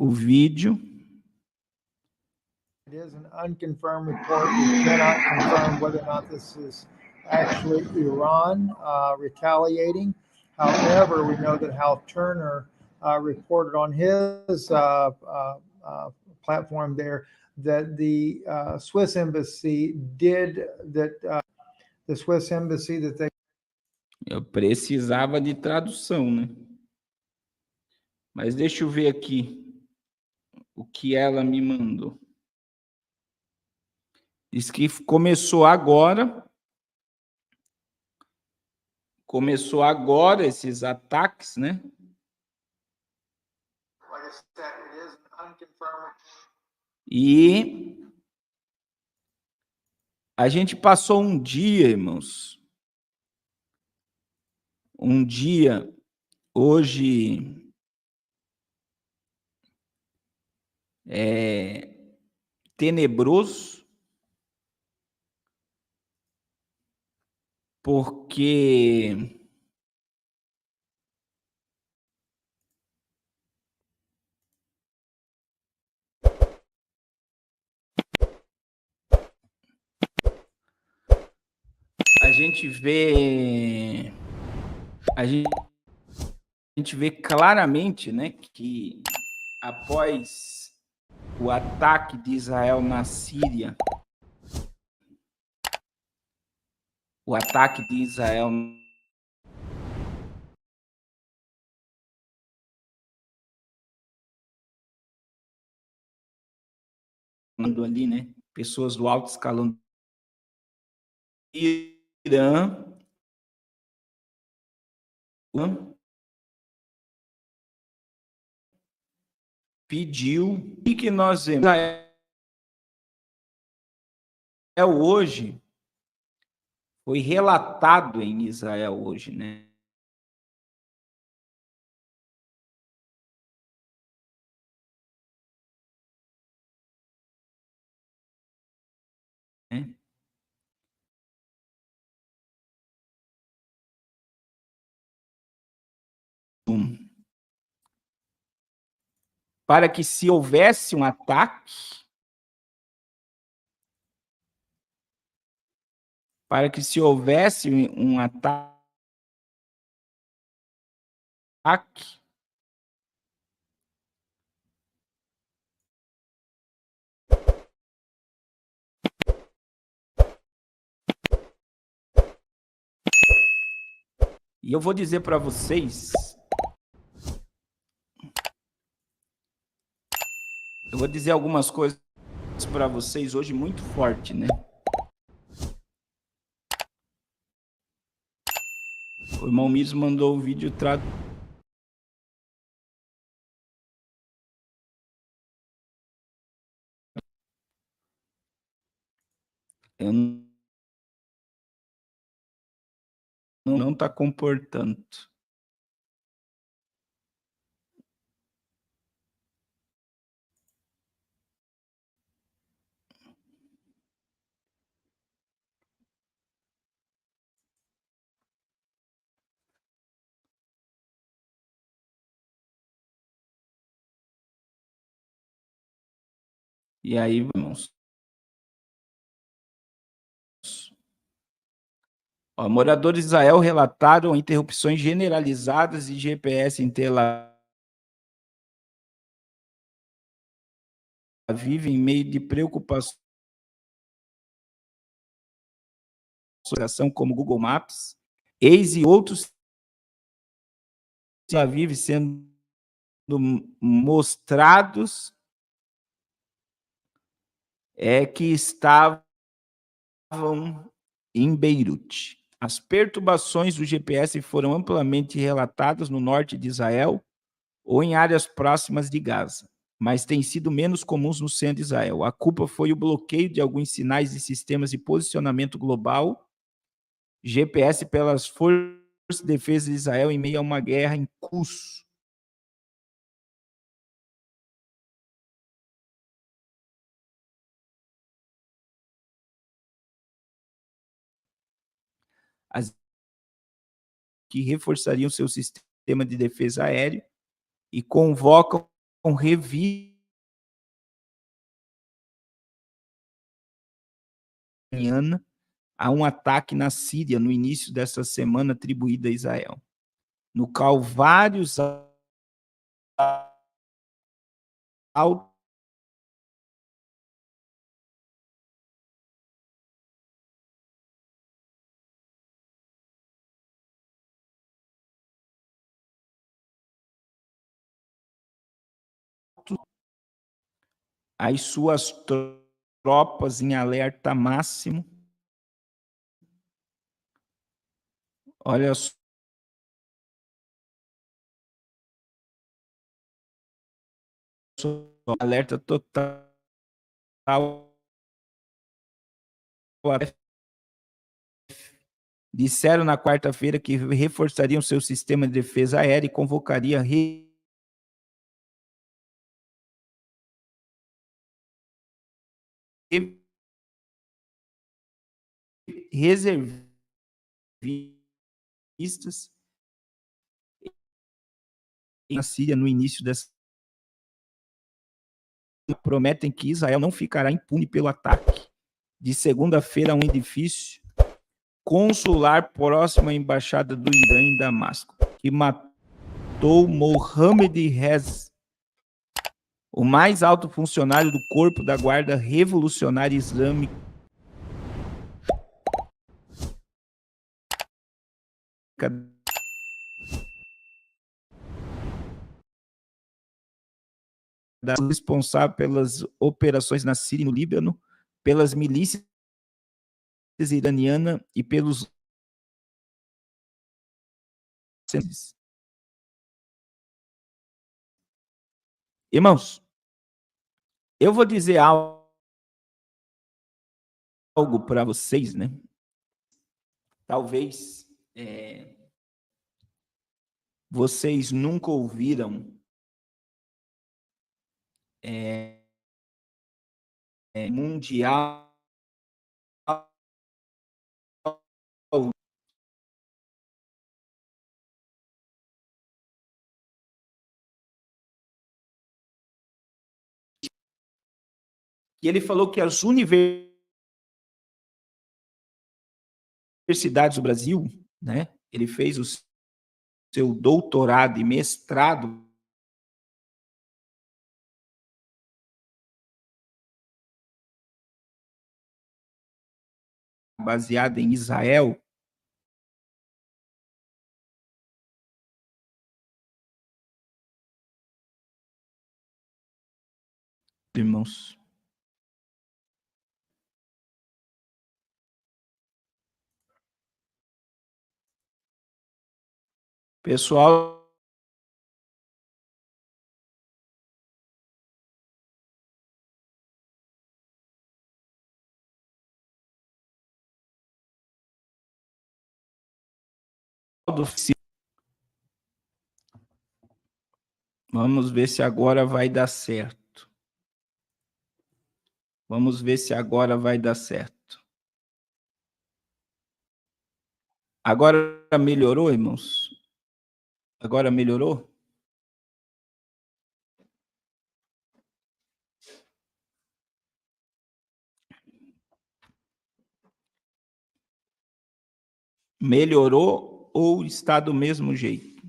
o vídeo. It is an unconfirmed report. We cannot confirm whether or not this is actually Iran retaliating. However, we know that Hal Turner reported on his platform there that the Swiss embassy that they. Eu precisava de tradução, né? Mas deixa eu ver aqui o que ela me mandou. Diz que começou agora esses ataques, né? E a gente passou um dia, irmãos. Um dia, hoje, tenebroso, porque a gente vê claramente, né, que após o ataque de Israel na Síria, o ataque de Israel ali, né, pessoas do alto escalão do Irã, pediu, e que nós vemos Israel hoje, foi relatado em Israel hoje, né? Para que se houvesse um ataque, e eu vou dizer para vocês, eu vou dizer algumas coisas para vocês hoje muito forte, né? O irmão Miros mandou o vídeo eu não está comportando. E aí, irmãos? Moradores de Israel relataram interrupções generalizadas de GPS em Tel Aviv em meio de preocupação como Google Maps, Waze e outros Tel Aviv sendo mostrados que estavam em Beirute. As perturbações do GPS foram amplamente relatadas no norte de Israel ou em áreas próximas de Gaza, mas têm sido menos comuns no centro de Israel. A culpa foi o bloqueio de alguns sinais de sistemas de posicionamento global, GPS, pelas forças de defesa de Israel em meio a uma guerra em curso. Que reforçariam seu sistema de defesa aéreo e convocam revista a um ataque na Síria no início dessa semana atribuída a Israel. No Calvário, as suas tropas em alerta máximo. Olha só. Alerta total. Disseram na quarta-feira que reforçariam seu sistema de defesa aérea e convocaria reservistas na Síria no início dessa. Prometem que Israel não ficará impune pelo ataque de segunda-feira a um edifício consular próximo à embaixada do Irã em Damasco, que matou Mohamed Rez, o mais alto funcionário do corpo da Guarda Revolucionária Islâmica responsável pelas operações na Síria e no Líbano, pelas milícias iranianas e pelos irmãos, eu vou dizer algo para vocês, né? Talvez vocês nunca ouviram mundial e ele falou que as universidades do Brasil, né? Ele fez o seu doutorado e mestrado baseado em Israel. Irmãos, pessoal, vamos ver se agora vai dar certo. Vamos ver se agora vai dar certo. Agora melhorou, irmãos? Agora melhorou? Melhorou ou está do mesmo jeito?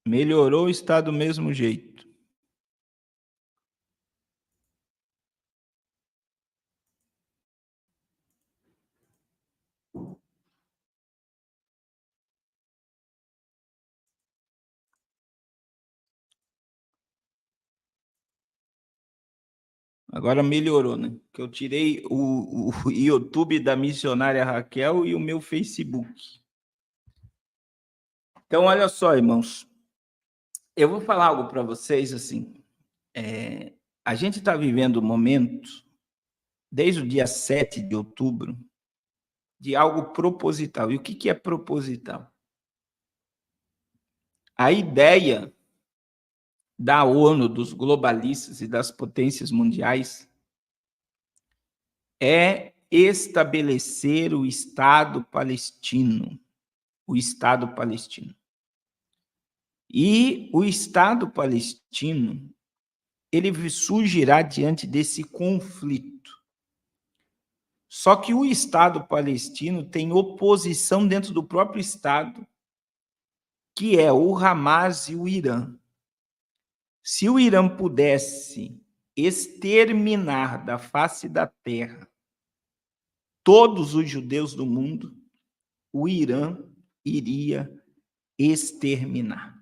Melhorou ou está do mesmo jeito? Agora melhorou, né? Que eu tirei o YouTube da missionária Raquel e o meu Facebook. Então, olha só, irmãos. Eu vou falar algo para vocês, assim. A gente está vivendo um momento, desde o dia 7 de outubro, de algo proposital. E o que é proposital? A ideia da ONU, dos globalistas e das potências mundiais é estabelecer o Estado palestino. o Estado palestino. E o Estado palestino, ele surgirá diante desse conflito. Só que o Estado palestino tem oposição dentro do próprio Estado, que é o Hamas e o Irã. Se o Irã pudesse exterminar da face da terra todos os judeus do mundo, o Irã iria exterminar.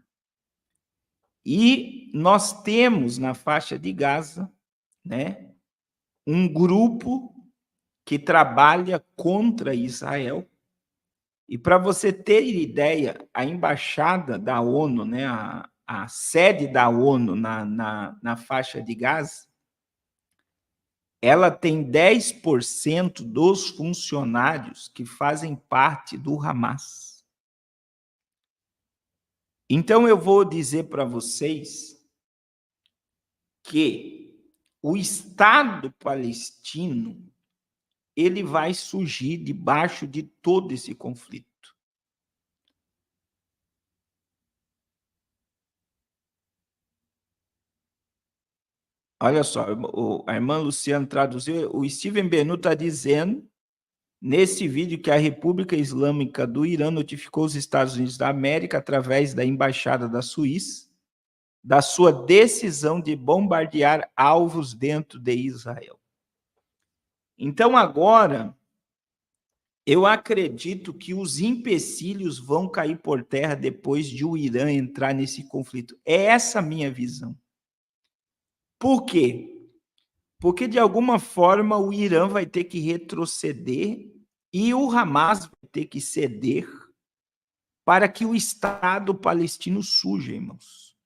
E nós temos na faixa de Gaza, né, um grupo que trabalha contra Israel. E para você ter ideia, a embaixada da ONU, né, a sede da ONU na faixa de Gaza, ela tem 10% dos funcionários que fazem parte do Hamas. Então, eu vou dizer para vocês que o Estado palestino ele vai surgir debaixo de todo esse conflito. Olha só, a irmã Luciana traduziu, o Steven Benu está dizendo, nesse vídeo, que a República Islâmica do Irã notificou os Estados Unidos da América, através da Embaixada da Suíça, da sua decisão de bombardear alvos dentro de Israel. Então, agora, eu acredito que os empecilhos vão cair por terra depois de o Irã entrar nesse conflito. É essa a minha visão. Por quê? Porque, de alguma forma, o Irã vai ter que retroceder e o Hamas vai ter que ceder para que o Estado palestino surja, irmãos.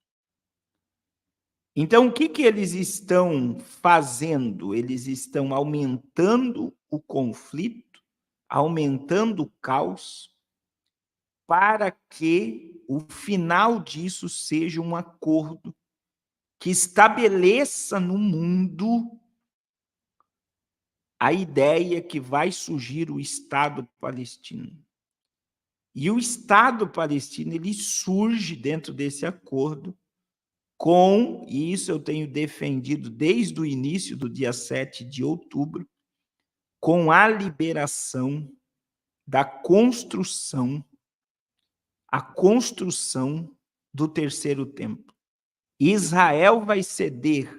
Então, o que eles estão fazendo? Eles estão aumentando o conflito, aumentando o caos, para que o final disso seja um acordo que estabeleça no mundo a ideia que vai surgir o Estado palestino. E o Estado palestino, ele surge dentro desse acordo com, e isso eu tenho defendido desde o início do dia 7 de outubro, com a liberação da construção, a construção do terceiro templo. Israel vai ceder,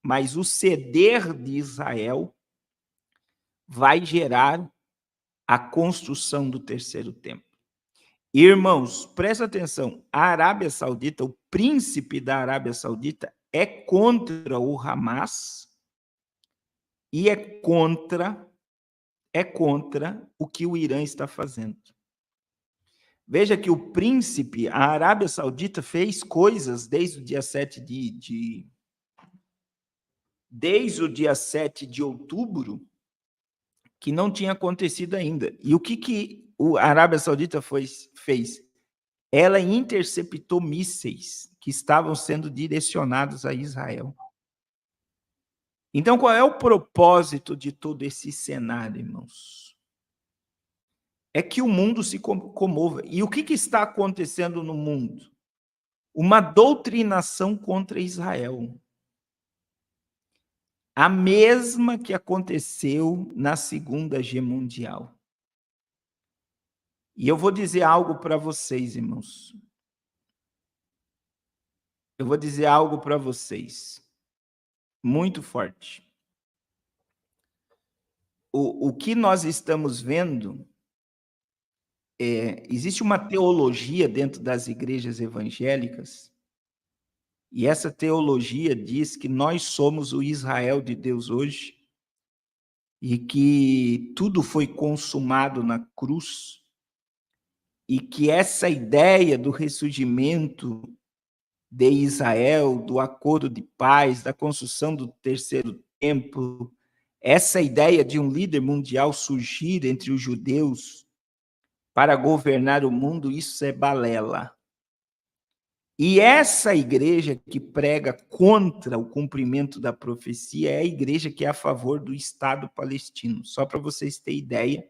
mas o ceder de Israel vai gerar a construção do terceiro templo. Irmãos, presta atenção, a Arábia Saudita, o príncipe da Arábia Saudita, é contra o Hamas e é contra o que o Irã está fazendo. Veja que o príncipe, a Arábia Saudita, fez coisas desde o dia 7 desde o dia 7 de outubro, que não tinha acontecido ainda. E o que a Arábia Saudita fez? Ela interceptou mísseis que estavam sendo direcionados a Israel. Então, qual é o propósito de todo esse cenário, irmãos? É que o mundo se comova. E o que está acontecendo no mundo? Uma doutrinação contra Israel. A mesma que aconteceu na Segunda Guerra Mundial. E eu vou dizer algo para vocês, irmãos. Eu vou dizer algo para vocês. Muito forte. O que nós estamos vendo existe uma teologia dentro das igrejas evangélicas, e essa teologia diz que nós somos o Israel de Deus hoje, e que tudo foi consumado na cruz, e que essa ideia do ressurgimento de Israel, do acordo de paz, da construção do terceiro templo, essa ideia de um líder mundial surgir entre os judeus para governar o mundo, isso é balela. E essa igreja que prega contra o cumprimento da profecia é a igreja que é a favor do Estado palestino. Só para vocês terem ideia,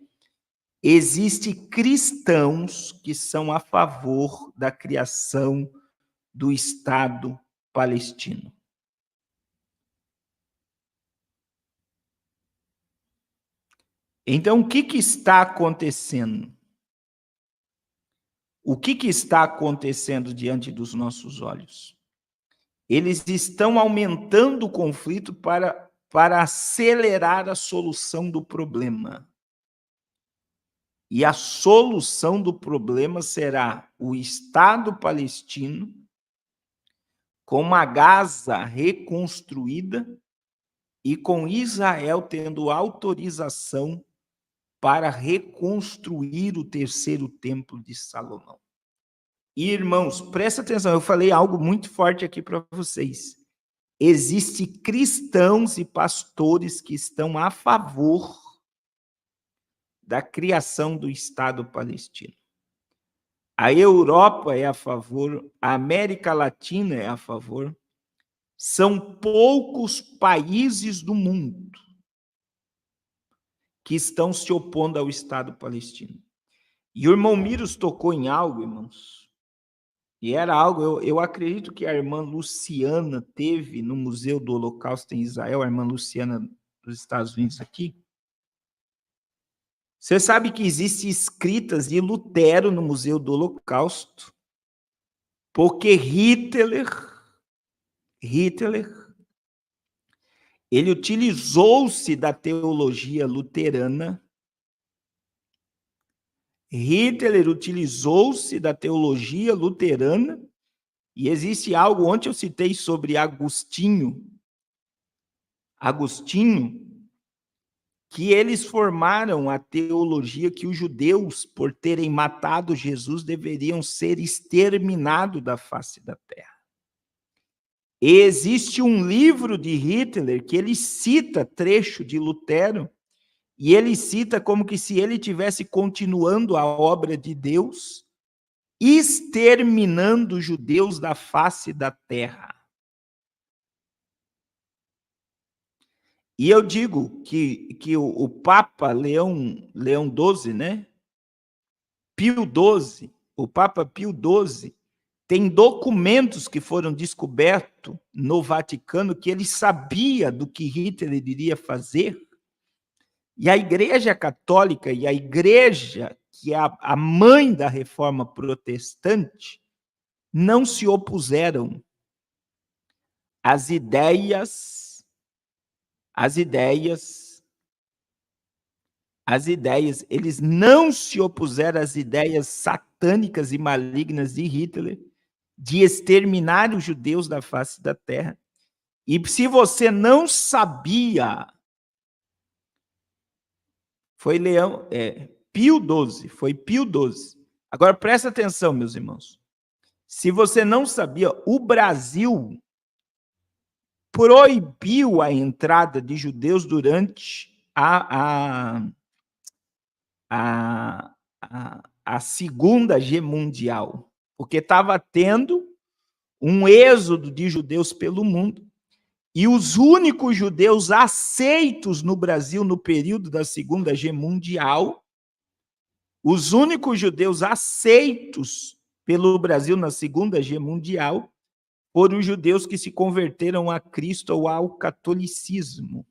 existem cristãos que são a favor da criação do Estado palestino. Então, o que está acontecendo? O que está acontecendo diante dos nossos olhos? Eles estão aumentando o conflito para acelerar a solução do problema. E a solução do problema será o Estado palestino com uma Gaza reconstruída e com Israel tendo autorização para reconstruir o terceiro templo de Salomão. E, irmãos, presta atenção, eu falei algo muito forte aqui para vocês. Existem cristãos e pastores que estão a favor da criação do Estado palestino. A Europa é a favor, a América Latina é a favor. São poucos países do mundo que estão se opondo ao Estado palestino. E o irmão Miros tocou em algo, irmãos, e era algo, eu acredito que a irmã Luciana teve no Museu do Holocausto em Israel, a irmã Luciana dos Estados Unidos aqui. Você sabe que existem escritas de Lutero no Museu do Holocausto, porque Hitler, ele utilizou-se da teologia luterana. Hitler utilizou-se da teologia luterana, e existe algo, ontem eu citei sobre Agostinho, que eles formaram a teologia que os judeus, por terem matado Jesus, deveriam ser exterminados da face da terra. E existe um livro de Hitler que ele cita trecho de Lutero, e ele cita como que se ele tivesse continuando a obra de Deus, exterminando os judeus da face da terra. E eu digo que o Papa Leão XII, né? Pio XII, o Papa Pio XII, tem documentos que foram descobertos no Vaticano que ele sabia do que Hitler iria fazer. E a Igreja Católica e a Igreja, que é a mãe da Reforma Protestante, não se opuseram às ideias, eles não se opuseram às ideias satânicas e malignas de Hitler de exterminar os judeus da face da terra. E se você não sabia, foi Pio XII, foi Pio XII. Agora, presta atenção, meus irmãos. Se você não sabia, o Brasil proibiu a entrada de judeus durante a Segunda Guerra Mundial, porque estava tendo um êxodo de judeus pelo mundo, e os únicos judeus aceitos no Brasil no período da Segunda Guerra Mundial, os únicos judeus aceitos pelo Brasil na Segunda Guerra Mundial foram os judeus que se converteram a Cristo ou ao catolicismo.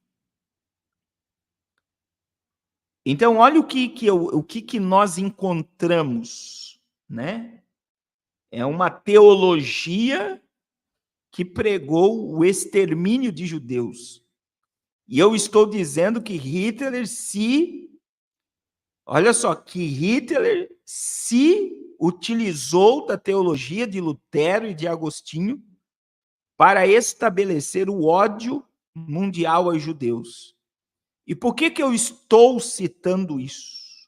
Então, olha o que nós encontramos, né? É uma teologia que pregou o extermínio de judeus. E eu estou dizendo que Hitler olha só, que Hitler se utilizou da teologia de Lutero e de Agostinho para estabelecer o ódio mundial aos judeus. E por que eu estou citando isso?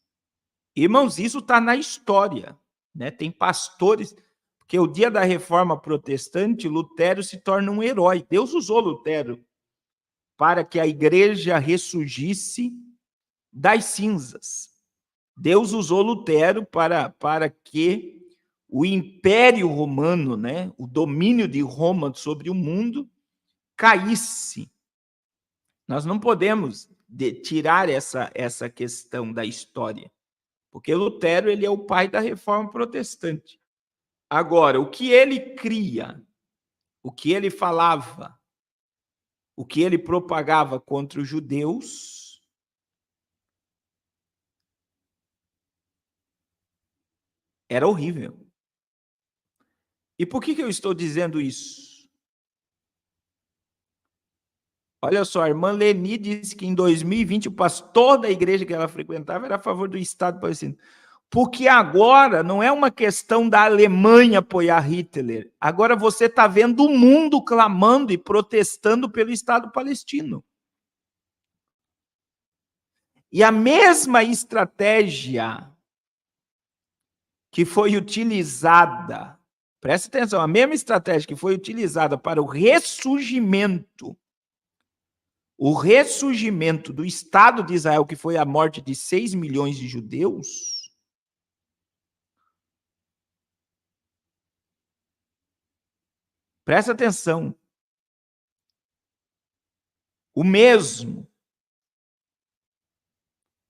Irmãos, isso está na história, né? Tem pastores, porque o dia da Reforma Protestante, Lutero se torna um herói. Deus usou Lutero para que a igreja ressurgisse das cinzas. Deus usou Lutero para que o Império Romano, né, o domínio de Roma sobre o mundo, caísse. Nós não podemos tirar essa questão da história. Porque Lutero ele é o pai da reforma protestante. Agora, o que ele cria, o que ele falava, o que ele propagava contra os judeus, era horrível. E por que eu estou dizendo isso? Olha só, a irmã Leni disse que em 2020 o pastor da igreja que ela frequentava era a favor do Estado palestino. Porque agora não é uma questão da Alemanha apoiar Hitler. Agora você está vendo o mundo clamando e protestando pelo Estado palestino. E a mesma estratégia que foi utilizada, presta atenção, a mesma estratégia que foi utilizada para o ressurgimento do Estado de Israel, que foi a morte de 6 milhões de judeus, presta atenção, o mesmo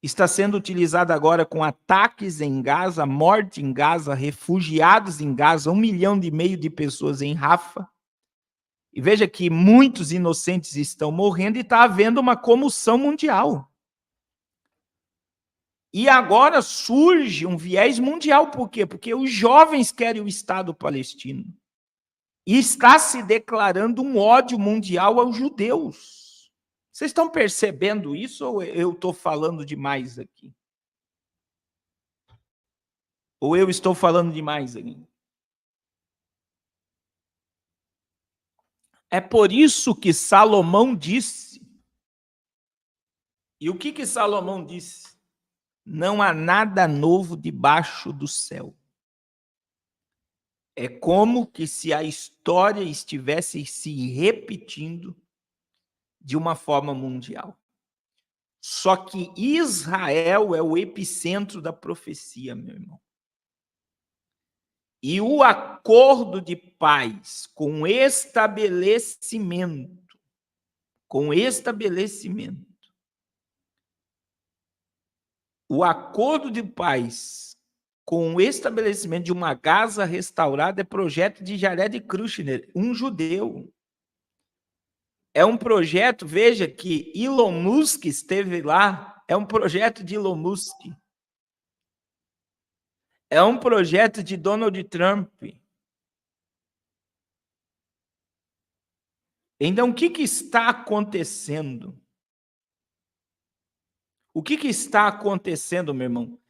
está sendo utilizado agora com ataques em Gaza, morte em Gaza, refugiados em Gaza, 1,5 milhão de pessoas em Rafa. E veja que muitos inocentes estão morrendo e está havendo uma comoção mundial. E agora surge um viés mundial. Por quê? Porque os jovens querem o Estado palestino. E está se declarando um ódio mundial aos judeus. Vocês estão percebendo isso ou eu estou falando demais aqui? Ou eu estou falando demais aqui? É por isso que Salomão disse. E o que Salomão disse? Não há nada novo debaixo do céu. É como que se a história estivesse se repetindo de uma forma mundial. Só que Israel é o epicentro da profecia, meu irmão. E o acordo de paz com estabelecimento, o acordo de paz com o estabelecimento de uma Gaza restaurada é projeto de Jared Kushner, um judeu. É um projeto, veja que Elon Musk esteve lá, é um projeto de Elon Musk. É um projeto de Donald Trump. Então, o que está acontecendo? O que está acontecendo, meu irmão?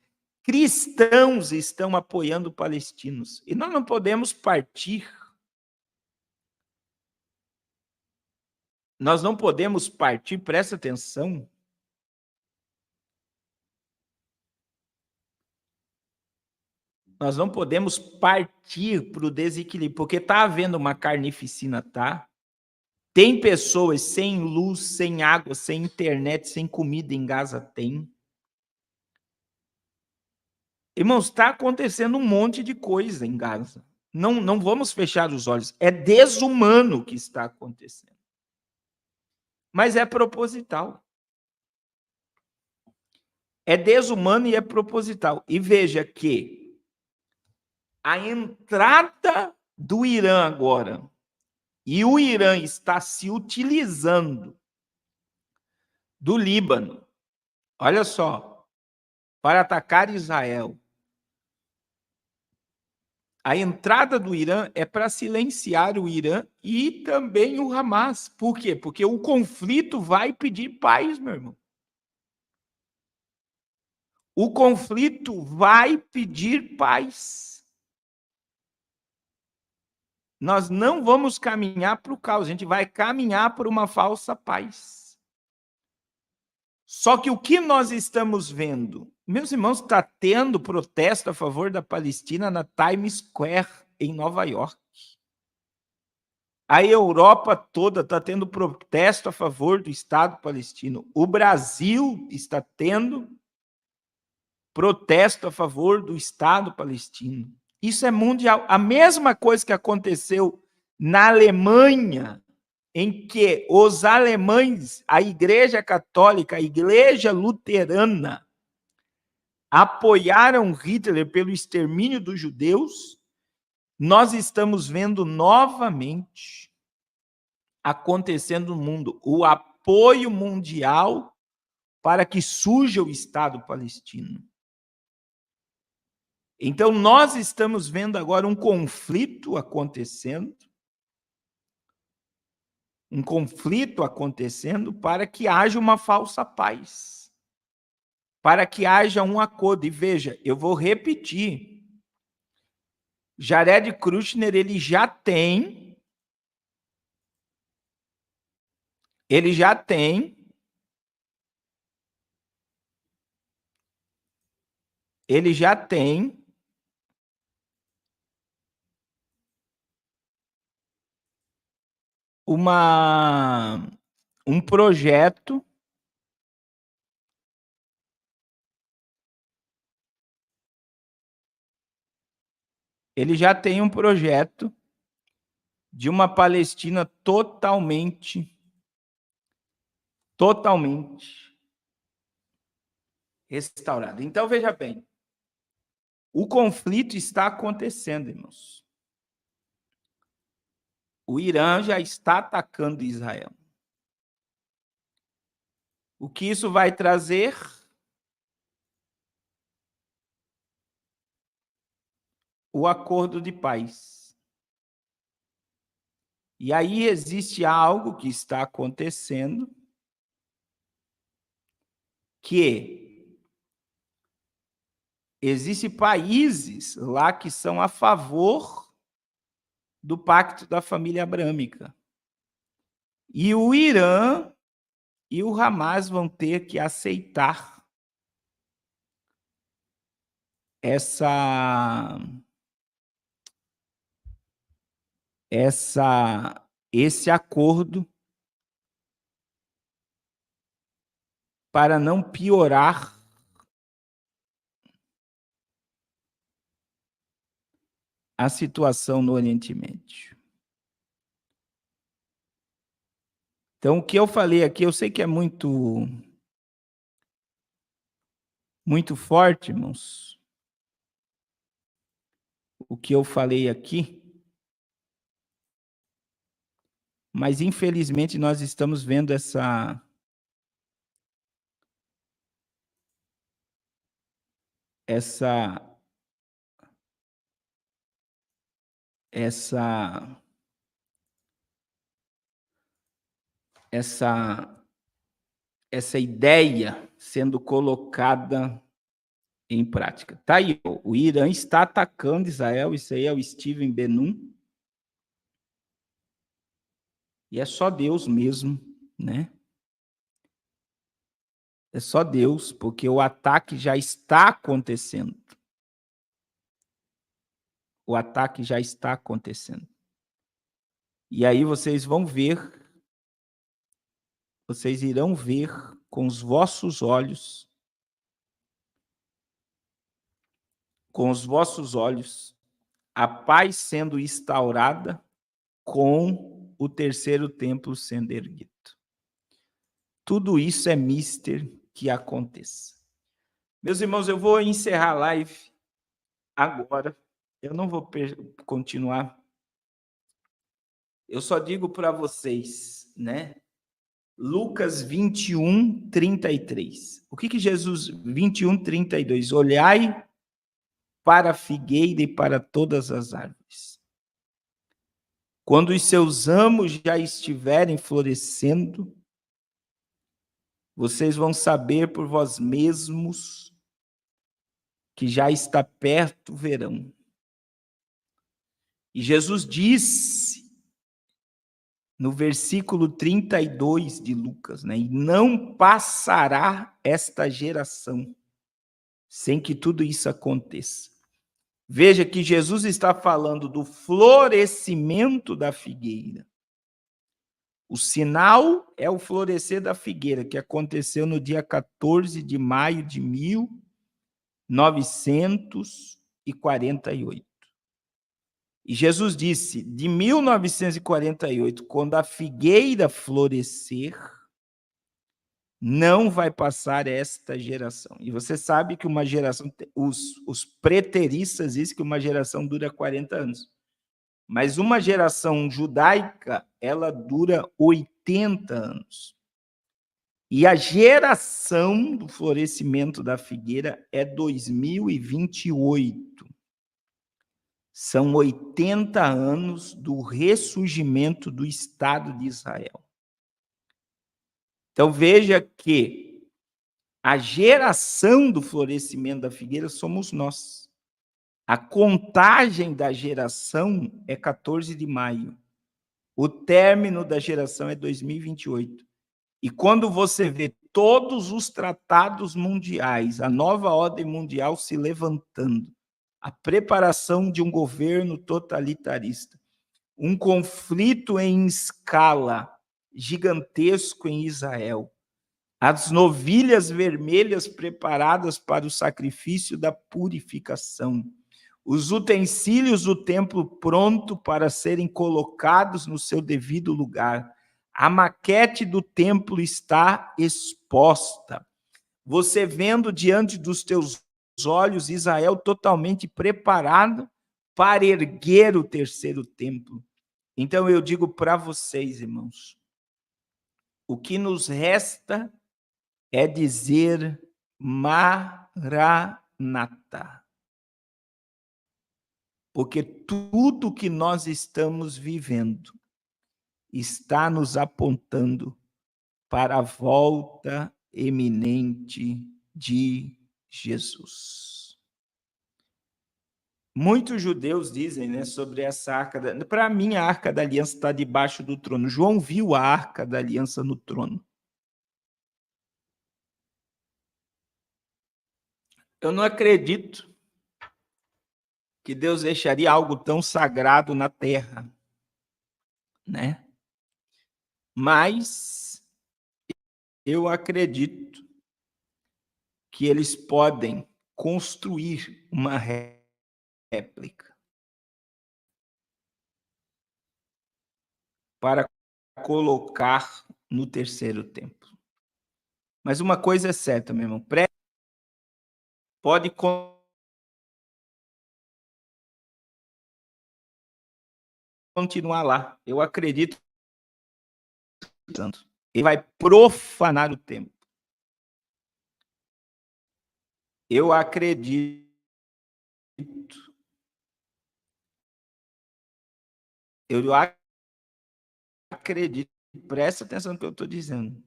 Cristãos estão apoiando palestinos. E nós não podemos partir. Nós não podemos partir, presta atenção. Nós não podemos partir para o desequilíbrio, porque está havendo uma carnificina, tá? Tem pessoas sem luz, sem água, sem internet, sem comida em Gaza, tem. Irmãos, está acontecendo um monte de coisa em Gaza. Não vamos fechar os olhos. É desumano o que está acontecendo. Mas é proposital. É desumano e é proposital. E veja que a entrada do Irã agora, e o Irã está se utilizando do Líbano, olha só, para atacar Israel. A entrada do Irã é para silenciar o Irã e também o Hamas. Por quê? Porque o conflito vai pedir paz, meu irmão. O conflito vai pedir paz. Nós não vamos caminhar para o caos, a gente vai caminhar por uma falsa paz. Só que o que nós estamos vendo? Meus irmãos, está tendo protesto a favor da Palestina na Times Square, em Nova York. A Europa toda está tendo protesto a favor do Estado palestino. O Brasil está tendo protesto a favor do Estado palestino. Isso é mundial. A mesma coisa que aconteceu na Alemanha, em que os alemães, a Igreja Católica, a Igreja Luterana, apoiaram Hitler pelo extermínio dos judeus, nós estamos vendo novamente acontecendo no mundo o apoio mundial para que surja o Estado palestino. Então, nós estamos vendo agora um conflito acontecendo, para que haja uma falsa paz, para que haja um acordo. E veja, eu vou repetir, Jared Kushner, ele já tem um projeto de uma Palestina totalmente restaurada. Então, veja bem, o conflito está acontecendo, irmãos. O Irã já está atacando Israel. O que isso vai trazer? O acordo de paz. E aí existe algo que está acontecendo que existem países lá que são a favor do pacto da família abrâmica. E o Irã e o Hamas vão ter que aceitar esse acordo para não piorar a situação no Oriente Médio. Então, o que eu falei aqui, eu sei que é muito forte, irmãos. O que eu falei aqui, mas infelizmente nós estamos vendo essa ideia sendo colocada em prática. Tá aí, o Irã está atacando Israel, isso aí é o Steven Benun. E é só Deus mesmo, né? É só Deus, porque o ataque já está acontecendo. O ataque já está acontecendo. E aí vocês vão ver, vocês irão ver com os vossos olhos, a paz sendo instaurada com o terceiro templo sendo erguido. Tudo isso é mister que aconteça. Meus irmãos, eu vou encerrar a live agora. Eu não vou continuar. Eu só digo para vocês, né? Lucas 21, 33. O que Jesus... 21, 32. Olhai para a figueira e para todas as árvores. Quando os seus ramos já estiverem florescendo, vocês vão saber por vós mesmos que já está perto o verão. E Jesus disse, no versículo 32 de Lucas, né? E não passará esta geração sem que tudo isso aconteça. Veja que Jesus está falando do florescimento da figueira. O sinal é o florescer da figueira, que aconteceu no dia 14 de maio de 1948. E Jesus disse, de 1948, quando a figueira florescer, não vai passar esta geração. E você sabe que uma geração, os preteristas dizem que uma geração dura 40 anos. Mas uma geração judaica, ela dura 80 anos. E a geração do florescimento da figueira é 2028. São 80 anos do ressurgimento do Estado de Israel. Então, veja que a geração do florescimento da figueira somos nós. A contagem da geração é 14 de maio. O término da geração é 2028. E quando você vê todos os tratados mundiais, a nova ordem mundial se levantando, a preparação de um governo totalitarista, um conflito em escala gigantesco em Israel, as novilhas vermelhas preparadas para o sacrifício da purificação, os utensílios do templo pronto para serem colocados no seu devido lugar, a maquete do templo está exposta. Você vendo diante dos teus olhos Israel totalmente preparado para erguer o terceiro templo. Então eu digo para vocês, irmãos, o que nos resta é dizer Maranata. Porque tudo que nós estamos vivendo está nos apontando para a volta eminente de Jesus. Muitos judeus dizem, né, sobre essa arca. Para mim, a arca da aliança está debaixo do trono. João viu a arca da aliança no trono. Eu não acredito que Deus deixaria algo tão sagrado na terra, né? Mas eu acredito que eles podem construir uma réplica para colocar no terceiro templo. Mas uma coisa é certa, meu irmão, pode continuar lá. Eu acredito tanto. Ele vai profanar o templo. Eu acredito. Eu acredito. Presta atenção no que eu estou dizendo.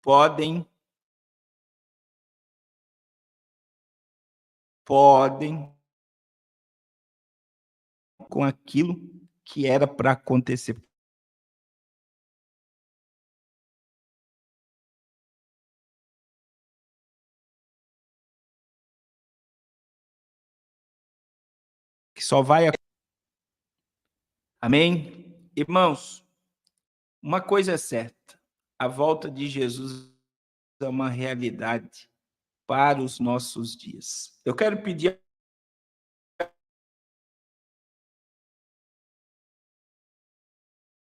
Podem com aquilo que era para acontecer. Que só vai. Amém? Irmãos, uma coisa é certa: a volta de Jesus é uma realidade para os nossos dias. Eu quero pedir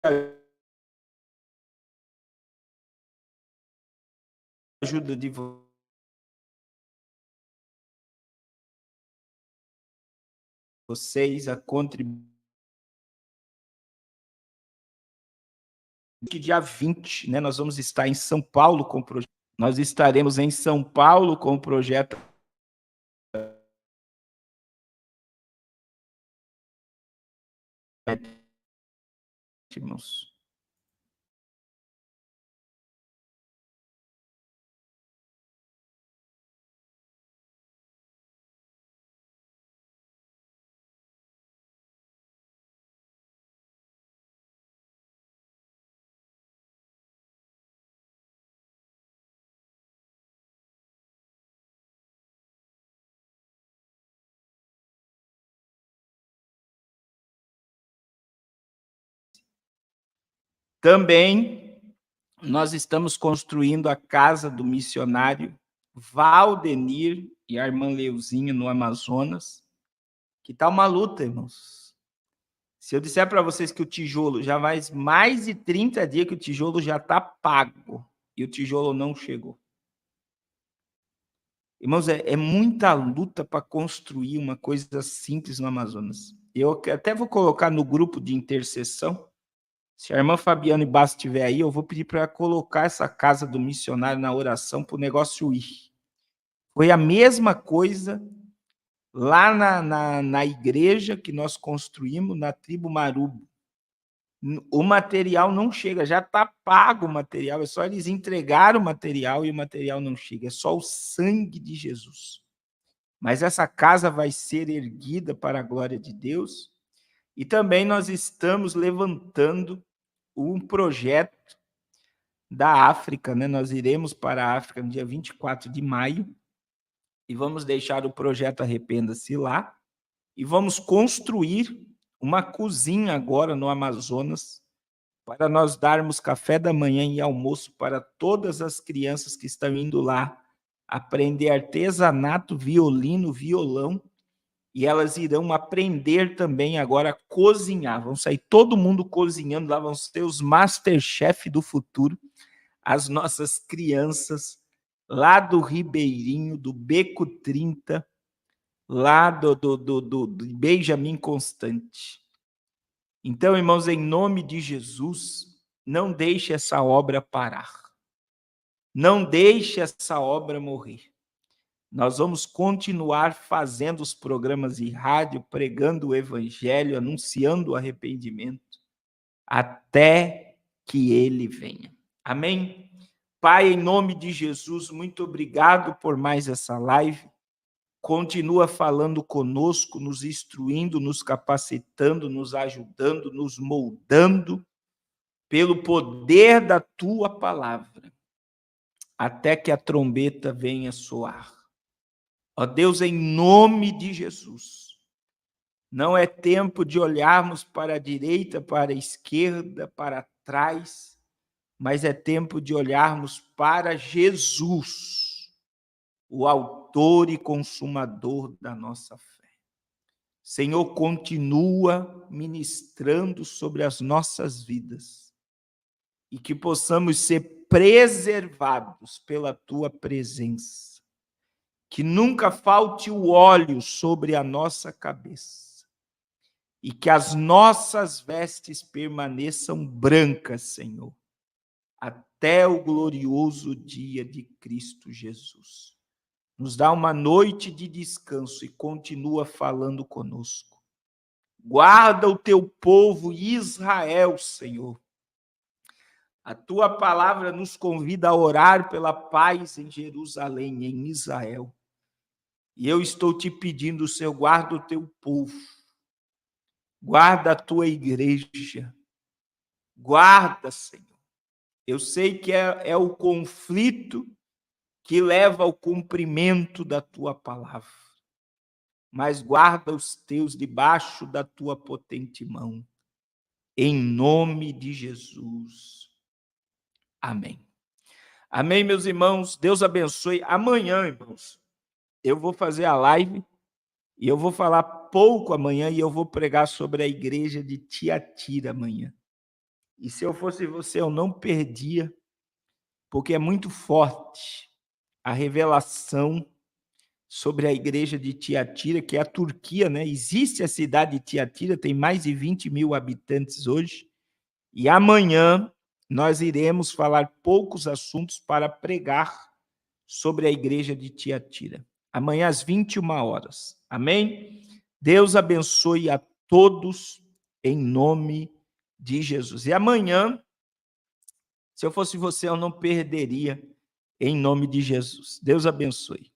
a ajuda de vocês a contribuir. Que dia 20, né, nós vamos estar em São Paulo com o projeto. Nós estaremos em São Paulo com o projeto. Irmãos. Também nós estamos construindo a casa do missionário Valdenir e a irmã Leuzinha no Amazonas, que está uma luta, irmãos. Se eu disser para vocês que o tijolo já faz mais de 30 dias que o tijolo já está pago e o tijolo não chegou. Irmãos, é muita luta para construir uma coisa simples no Amazonas. Eu até vou colocar no grupo de intercessão. Se a irmã Fabiana e Basso estiver aí, eu vou pedir para colocar essa casa do missionário na oração para o negócio ir. Foi a mesma coisa lá na igreja que nós construímos, na tribo Marubo. O material não chega, já está pago o material, é só eles entregar o material e o material não chega, é só o sangue de Jesus. Mas essa casa vai ser erguida para a glória de Deus, e também nós estamos levantando um projeto da África, né? Nós iremos para a África no dia 24 de maio, e vamos deixar o projeto Arrependa-se lá, e vamos construir uma cozinha agora no Amazonas, para nós darmos café da manhã e almoço para todas as crianças que estão indo lá aprender artesanato, violino, violão, e elas irão aprender também agora a cozinhar. Vão sair todo mundo cozinhando lá, vão ser os Masterchef do futuro, as nossas crianças lá do Ribeirinho, do Beco 30, lá do Benjamin Constante. Então, irmãos, em nome de Jesus, não deixe essa obra parar. Não deixe essa obra morrer. Nós vamos continuar fazendo os programas de rádio, pregando o evangelho, anunciando o arrependimento, até que ele venha. Amém? Pai, em nome de Jesus, muito obrigado por mais essa live. Continua falando conosco, nos instruindo, nos capacitando, nos ajudando, nos moldando, pelo poder da tua palavra, até que a trombeta venha soar. Ó Deus, em nome de Jesus, não é tempo de olharmos para a direita, para a esquerda, para trás, mas é tempo de olharmos para Jesus, o autor e consumador da nossa fé. Senhor, continua ministrando sobre as nossas vidas e que possamos ser preservados pela tua presença. Que nunca falte o óleo sobre a nossa cabeça e que as nossas vestes permaneçam brancas, Senhor, até o glorioso dia de Cristo Jesus. Nos dá uma noite de descanso e continua falando conosco. Guarda o teu povo Israel, Senhor. A tua palavra nos convida a orar pela paz em Jerusalém, em Israel. E eu estou te pedindo, Senhor, guarda o teu povo. Guarda a tua igreja. Guarda, Senhor. Eu sei que é o conflito que leva ao cumprimento da tua palavra. Mas guarda os teus debaixo da tua potente mão. Em nome de Jesus. Amém. Amém, meus irmãos. Deus abençoe. Amanhã, irmãos, eu vou fazer a live e eu vou falar pouco amanhã e eu vou pregar sobre a igreja de Tiatira amanhã. E se eu fosse você, eu não perdia, porque é muito forte a revelação sobre a igreja de Tiatira, que é a Turquia, né? Existe a cidade de Tiatira, tem mais de 20 mil habitantes hoje, e amanhã nós iremos falar poucos assuntos para pregar sobre a igreja de Tiatira. Amanhã às 21 horas. Amém? Deus abençoe a todos em nome de Jesus. E amanhã, se eu fosse você, eu não perderia em nome de Jesus. Deus abençoe.